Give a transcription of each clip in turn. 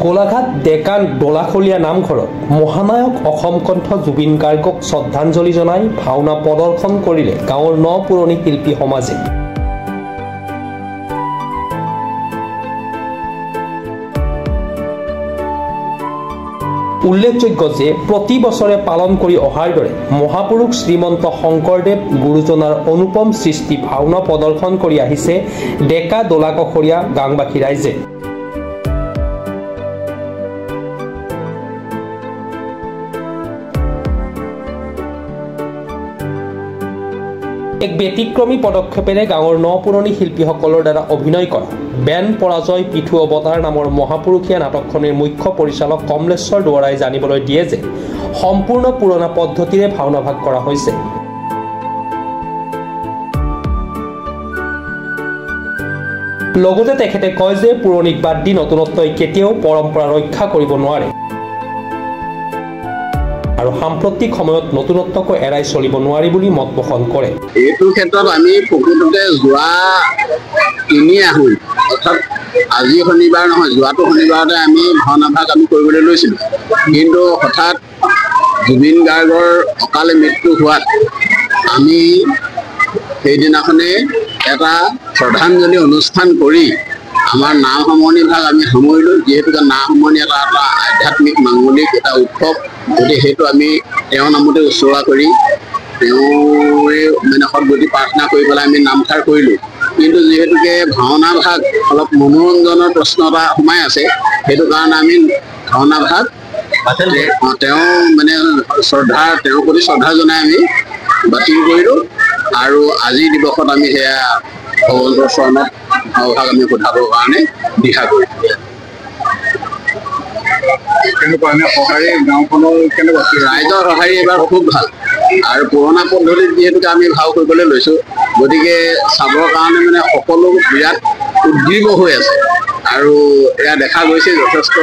গোলাঘাট ডেকা দলাখলীয়া নামঘৰত মহানায়ক অসম কণ্ঠ জুবিন গাৰ্গক শ্ৰদ্ধাঞ্জলি জনাই ভাওনা প্ৰদৰ্শন কৰিলে গাঁৱৰ ন পুৰণি শিল্পী সমাজে। উল্লেখযোগ্য যে প্ৰতি বছৰে পালন কৰি অহাৰ দৰে মহাপুৰুষ শ্ৰীমন্ত শংকৰদেৱ গুৰুজনাৰ অনুপম সৃষ্টি ভাওনা প্ৰদৰ্শন কৰি আহিছে ডেকা দলাকখৰীয়া গাঁওবাসী ৰাইজে। এক ব্যতিক্ৰমী পদক্ষেপেৰে গাঁৱৰ ন পুৰণি শিল্পীসকলৰ দ্বাৰা অভিনয় কৰা বেন পৰাজয় পিঠু অৱতাৰ নামৰ মহাপুৰুষীয়া নাটকখনৰ মুখ্য পৰিচালক কমলেশ্বৰ দুৱৰাই জানিবলৈ দিয়ে যে সম্পূৰ্ণ পুৰণা পদ্ধতিৰে ভাওনা ভাগ কৰা হৈছে। লগতে তেখেতে কয় যে পুৰণিক বাদ দি নতুনত্বই কেতিয়াও পৰম্পৰা ৰক্ষা কৰিব নোৱাৰে আৰু সাম্প্ৰতিক সময়ত নতুনত্বকো এৰাই চলিব নোৱাৰি বুলি মত পোষণ কৰে। এইটো ক্ষেত্ৰত আমি প্ৰকৃততে যোৱা তিনি আহোঁ অৰ্থাৎ আজি শনিবাৰ নহয় যোৱাটো শনিবাৰতে আমি ভাওনা ভাগ আমি কৰিবলৈ লৈছিলোঁ, কিন্তু হঠাৎ জুবিন গাৰ্গৰ অকালে মৃত্যু হোৱাত আমি সেইদিনাখনে এটা শ্ৰদ্ধাঞ্জলি অনুষ্ঠান কৰি আমাৰ নাম সামৰণি ভাগ আমি সামৰিলোঁ। যিহেতুকে নাম সামৰণি এটা আধ্যাত্মিক মাংগলিক এটা উৎসৱ, গতিকে সেইটো আমি তেওঁৰ নামতে উৎসৰ্গা কৰি তেওঁৰে মানে সদগতি প্ৰাৰ্থনা কৰি পেলাই আমি নামষাৰ কৰিলোঁ। কিন্তু যিহেতুকে ভাওনা ভাগ অলপ মনোৰঞ্জনৰ প্ৰশ্ন এটা সোমাই আছে, সেইটো কাৰণে আমি ভাওনা ভাগ তেওঁ মানে তেওঁৰ প্ৰতি শ্ৰদ্ধা জনাই আমি বাতিল কৰিলোঁ আৰু আজিৰ দিৱসত আমি সেয়া ভগৱন্তৰ চৰণত ভাওভাগ আমি পঠাবৰ কাৰণে দিহা কৰিলোঁ। ৰাইজৰ সঁহাৰি এইবাৰ খুব ভাল আৰু পুৰণা পদ্ধতিত যিহেতুকে আমি ভাও কৰিবলৈ লৈছোঁ, গতিকে চাবৰ কাৰণে মানে সকলো বিৰাট উদ্গ্ৰীৱ হৈ আছে আৰু এয়া দেখা গৈছে যথেষ্ট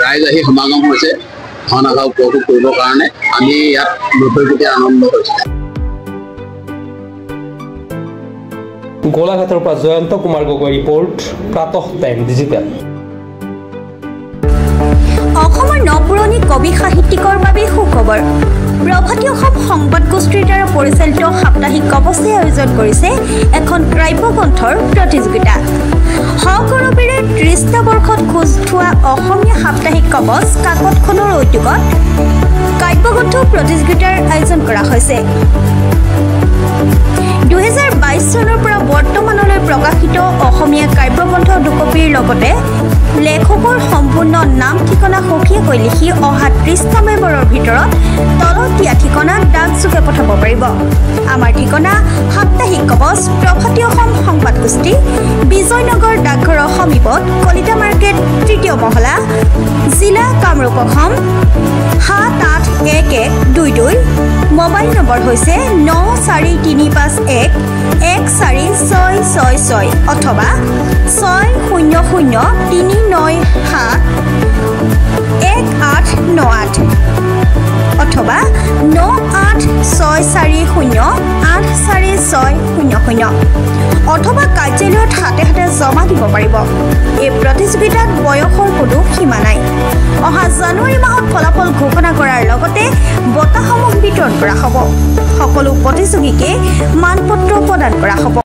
ৰাইজ আহি সমাগম হৈছে ভাওনা ভাও উপভোগ কৰিবৰ কাৰণে। আমি ইয়াত নথৈ প্ৰতি আনন্দ হৈছোঁ। গোলাঘাটৰ পৰা Jayanta Kumar Gogoi report, Pratah Time Digital. অসমৰ নপুৰণি কবি সাহিত্যিকৰ বাবে সুখবৰ। প্ৰভাতী অসম সংবাদ গোষ্ঠীৰ দ্বাৰা পৰিচালিত সাপ্তাহিক কবচে আয়োজন কৰিছে এখন কাব্যগ্ৰন্থৰ প্ৰতিযোগিতা। সগৌৰৱেৰে ৩০টা বৰ্ষত খোজ থোৱা অসমীয়া সাপ্তাহিক কবচ কাকতখনৰ উদ্যোগত কাব্যগ্ৰন্থ প্ৰতিযোগিতাৰ আয়োজন কৰা হৈছে। ২০২২ চনৰ পৰা বৰ্তমানলৈ প্ৰকাশিত অসমীয়া কাব্যগ্ৰন্থ দুকপিৰ লগতে লেখকৰ সম্পূৰ্ণ নাম ঠিকনা সখীয়াকৈ লিখি অহা ৩০টা মেম্বৰৰ ভিতৰত তলত দিয়া ঠিকনা ডাকযোগে পঠাব পাৰিব। আমাৰ ঠিকনা সাপ্তাহিক কবচ, প্ৰভাতী অসম সংবাদ গোষ্ঠী, বিজয়নগৰ ডাকঘৰৰ সমীপত, কলিতা মাৰ্কেট, ৩য় মহলা, জিলা কামৰূপ অসম ৭৮১১২২। মোবাইল নম্বৰ হৈছে ৯৪৩৫১১৪৬৬৬ অথবা ৬০০৩৯৭1898 অথবা ৯৮৬৪০৮৪৬০০ অথবা কাৰ্যালয়ত হাতে হাতে জমা দিব পাৰিব। এই প্ৰতিযোগিতাত বয়সৰ কোনো সীমা নাই। অহা জানুৱাৰী মাহত ফলাফল ঘোষণা কৰাৰ লগতে বঁটাসমূহ বিতৰণ কৰা হ'ব। সকলো প্ৰতিযোগীকে মানপত্ৰ প্ৰদান কৰা হ'ব।